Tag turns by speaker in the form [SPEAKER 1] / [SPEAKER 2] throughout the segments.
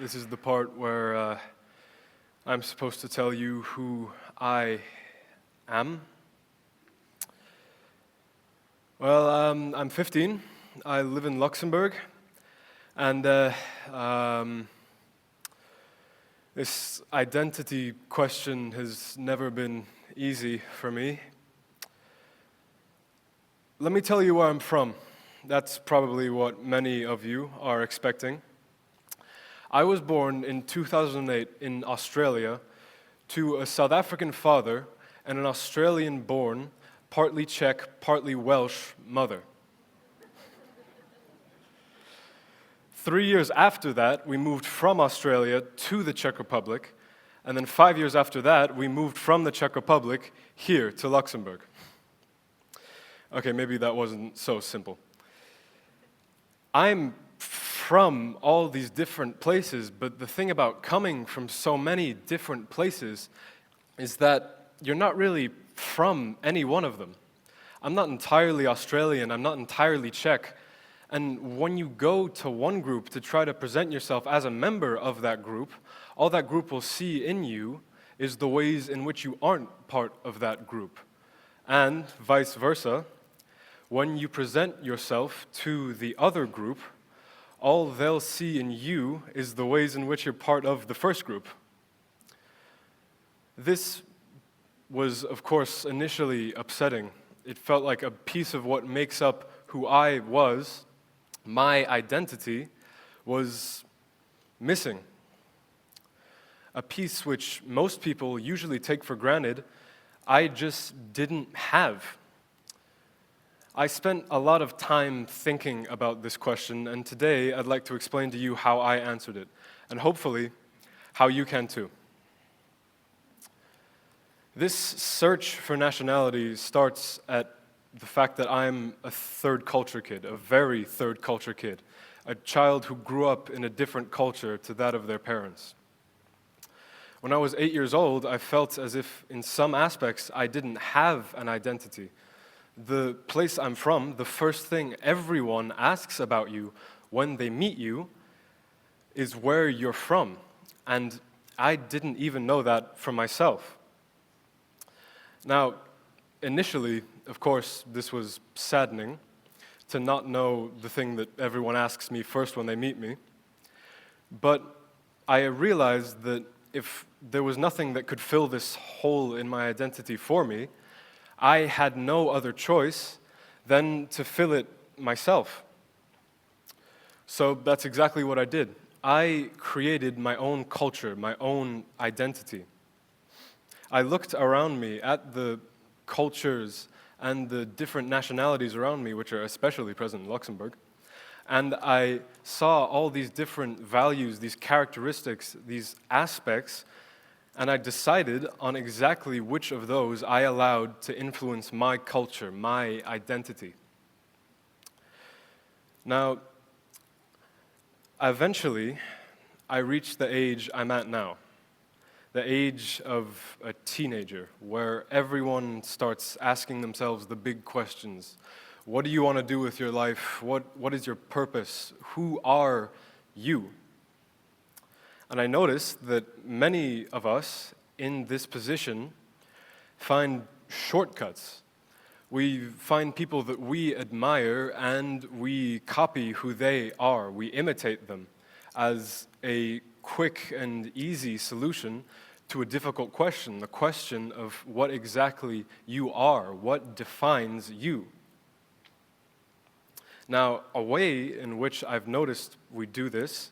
[SPEAKER 1] This is the part where I'm supposed to tell you who I am. Well, I'm 15. I live in Luxembourg, and this identity question has never been easy for me. Let me tell you where I'm from. That's probably what many of you are expecting. I was born in 2008 in Australia to a South African father and an Australian-born, partly Czech, partly Welsh mother. 3 years after that, we moved from Australia to the Czech Republic, and then 5 years after that, we moved from the Czech Republic here to Luxembourg. Okay, maybe that wasn't so simple. I'm from all these different places, but the thing about coming from so many different places is that you're not really from any one of them. I'm not entirely Australian, I'm not entirely Czech, and when you go to one group to try to present yourself as a member of that group, all that group will see in you is the ways in which you aren't part of that group. And vice versa, when you present yourself to the other group, all they'll see in you is the ways in which you're part of the first group. This was, of course, initially upsetting. It felt like a piece of what makes up who I was, my identity, was missing. A piece which most people usually take for granted, I just didn't have. I spent a lot of time thinking about this question, and today I'd like to explain to you how I answered it, and hopefully how you can too. This search for nationality starts at the fact that I'm a third culture kid, a very third culture kid, a child who grew up in a different culture to that of their parents. When I was 8 years old, I felt as if in some aspects I didn't have an identity. The place I'm from, the first thing everyone asks about you when they meet you is where you're from, and I didn't even know that for myself. Now, initially, of course, this was saddening to not know the thing that everyone asks me first when they meet me, but I realized that if there was nothing that could fill this hole in my identity for me, I had no other choice than to fill it myself. So that's exactly what I did. I created my own culture, my own identity. I looked around me at the cultures and the different nationalities around me, which are especially present in Luxembourg, and I saw all these different values, these characteristics, these aspects, and I decided on exactly which of those I allowed to influence my culture, my identity. Now, eventually, I reached the age I'm at now, the age of a teenager, where everyone starts asking themselves the big questions. What do you want to do with your life? What is your purpose? Who are you? And I noticed that many of us in this position find shortcuts. We find people that we admire and we copy who they are. We imitate them as a quick and easy solution to a difficult question, the question of what exactly you are, what defines you. Now, a way in which I've noticed we do this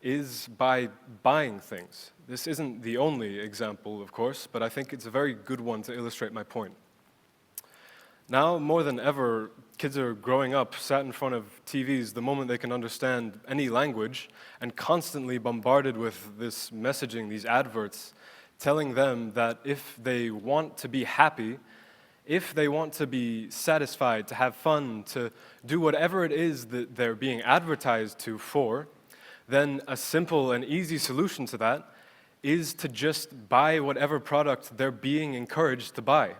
[SPEAKER 1] is by buying things. This isn't the only example, of course, but I think it's a very good one to illustrate my point. Now, more than ever, kids are growing up, sat in front of TVs the moment they can understand any language, and constantly bombarded with this messaging, these adverts, telling them that if they want to be happy, if they want to be satisfied, to have fun, to do whatever it is that they're being advertised to for, then a simple and easy solution to that is to just buy whatever product they're being encouraged to buy.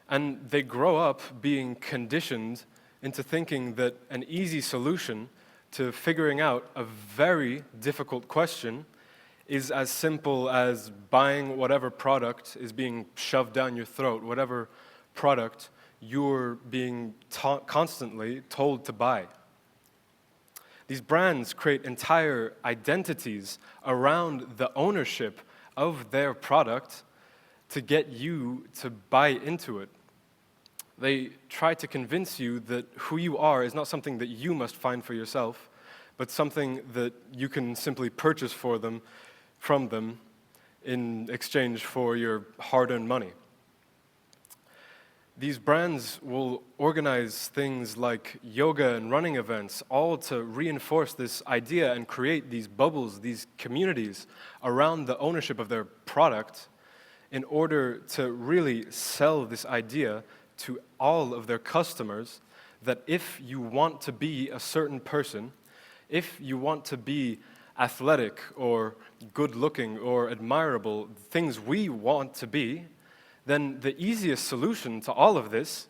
[SPEAKER 1] And they grow up being conditioned into thinking that an easy solution to figuring out a very difficult question is as simple as buying whatever product is being shoved down your throat, whatever product you're being constantly told to buy. These brands create entire identities around the ownership of their product to get you to buy into it. They try to convince you that who you are is not something that you must find for yourself, but something that you can simply purchase from them in exchange for your hard-earned money. These brands will organize things like yoga and running events, all to reinforce this idea and create these bubbles, these communities around the ownership of their product in order to really sell this idea to all of their customers that if you want to be a certain person, if you want to be athletic or good-looking or admirable, things we want to be, then the easiest solution to all of this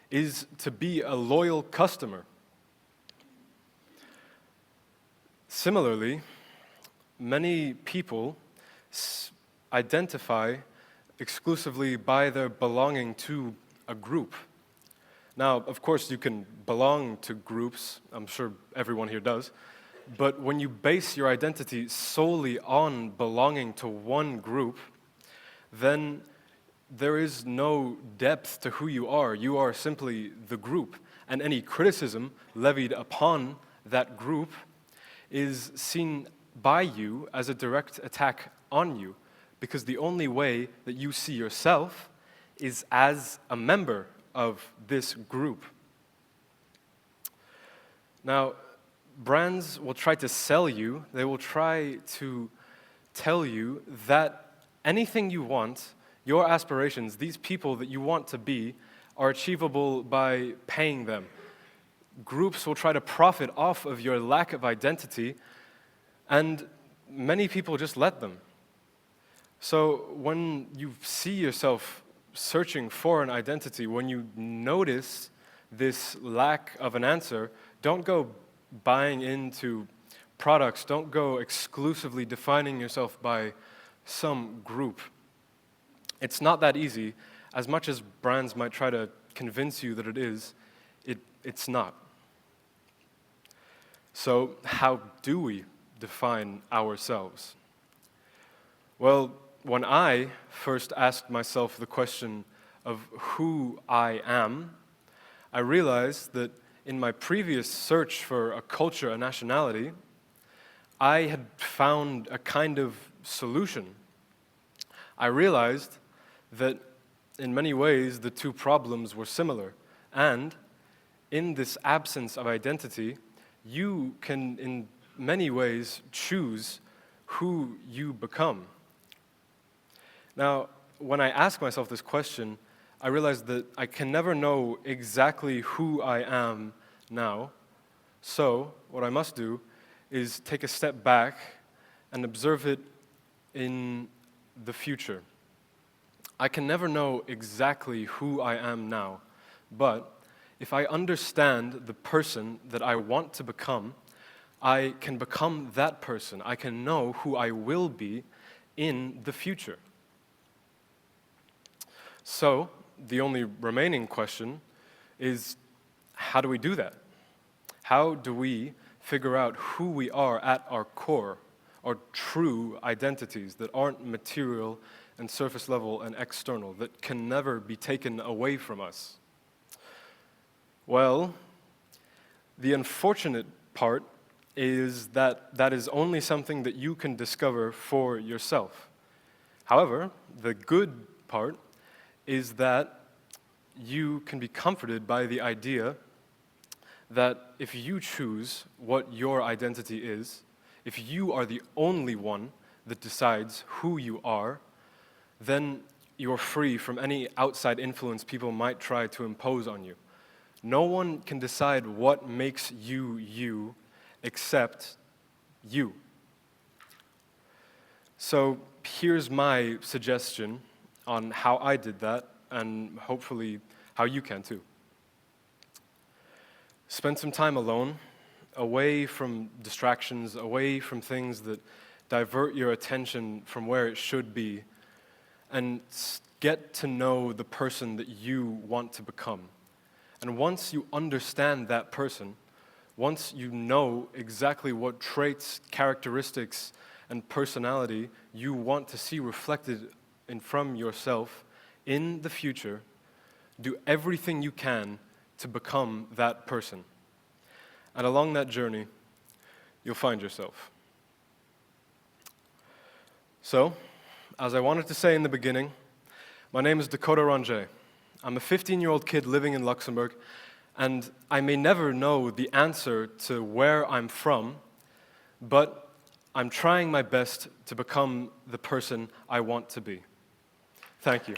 [SPEAKER 1] is to be a loyal customer. Similarly, many people identify exclusively by their belonging to a group. Now, of course, you can belong to groups, I'm sure everyone here does, but when you base your identity solely on belonging to one group, then there is no depth to who you are. You are simply the group, and any criticism levied upon that group is seen by you as a direct attack on you, because the only way that you see yourself is as a member of this group. Now, brands will try to sell you, they will try to tell you that anything you want, your aspirations, these people that you want to be, are achievable by paying them. Groups will try to profit off of your lack of identity, and many people just let them. So when you see yourself searching for an identity, when you notice this lack of an answer, don't go buying into products, don't go exclusively defining yourself by some group. It's not that easy. As much as brands might try to convince you that it is, it's not. So how do we define ourselves? Well, when I first asked myself the question of who I am, I realized that in my previous search for a culture, a nationality, I had found a kind of solution. I realized that in many ways the two problems were similar, and in this absence of identity, you can in many ways choose who you become. Now, when I ask myself this question, I realized that I can never know exactly who I am now, so what I must do is take a step back and observe it in the future. I can never know exactly who I am now, but if I understand the person that I want to become, I can become that person. I can know who I will be in the future. So, the only remaining question is, how do we do that? How do we figure out who we are at our core, our true identities that aren't material and surface level and external, that can never be taken away from us? Well, the unfortunate part is that that is only something that you can discover for yourself. However, the good part is that you can be comforted by the idea that if you choose what your identity is, if you are the only one that decides who you are, then you're free from any outside influence people might try to impose on you. No one can decide what makes you you except you. So here's my suggestion on how I did that, and hopefully how you can too. Spend some time alone away from distractions, away from things that divert your attention from where it should be, and get to know the person that you want to become. And once you understand that person, once you know exactly what traits, characteristics, and personality you want to see reflected from yourself in the future, do everything you can to become that person. And along that journey, you'll find yourself. So, as I wanted to say in the beginning, my name is Dakota Rangé. I'm a 15-year-old kid living in Luxembourg, and I may never know the answer to where I'm from, but I'm trying my best to become the person I want to be. Thank you.